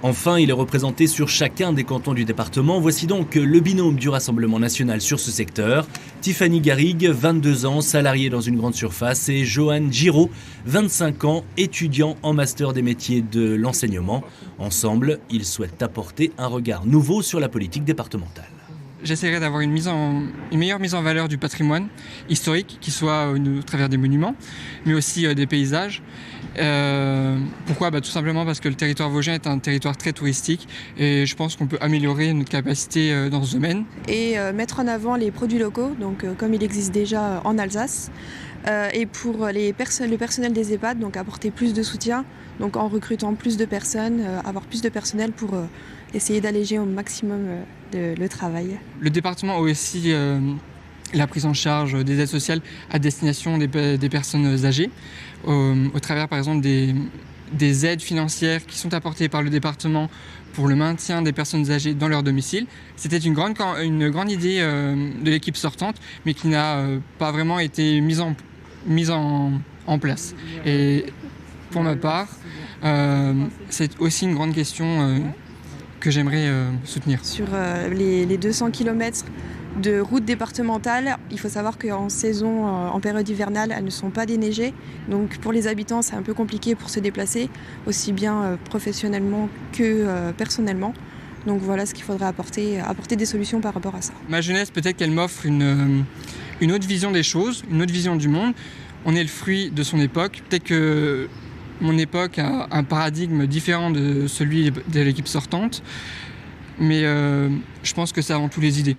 Enfin, il est représenté sur chacun des cantons du département. Voici donc le binôme du Rassemblement national sur ce secteur. Tiffany Garrigue, 22 ans, salariée dans une grande surface, et Johan Giraud, 25 ans, étudiant en master des métiers de l'enseignement. Ensemble, ils souhaitent apporter un regard nouveau sur la politique départementale. J'essaierai d'avoir une meilleure mise en valeur du patrimoine historique, qui soit au travers des monuments, mais aussi des paysages. Pourquoi ? Tout simplement parce que le territoire vosgien est un territoire très touristique et je pense qu'on peut améliorer notre capacité dans ce domaine. Et mettre en avant les produits locaux, donc comme il existe déjà en Alsace. Et pour le personnel des EHPAD, donc apporter plus de soutien, donc en recrutant plus de personnes, avoir plus de personnel pour essayer d'alléger au maximum le travail. Le département a aussi la prise en charge des aides sociales à destination des personnes âgées, au travers par exemple des aides financières qui sont apportées par le département pour le maintien des personnes âgées dans leur domicile. C'était une grande idée de l'équipe sortante, mais qui n'a pas vraiment été mise en place. Et pour ma part, c'est aussi une grande question que j'aimerais soutenir. Sur les 200 km de routes départementales, il faut savoir qu'en saison, en période hivernale, elles ne sont pas déneigées. Donc pour les habitants, c'est un peu compliqué pour se déplacer, aussi bien professionnellement que personnellement. Donc voilà ce qu'il faudrait apporter des solutions par rapport à ça. Ma jeunesse, peut-être qu'elle m'offre une autre vision des choses, une autre vision du monde. On est le fruit de son époque. Peut-être que mon époque a un paradigme différent de celui de l'équipe sortante. Mais je pense que c'est avant tout les idées.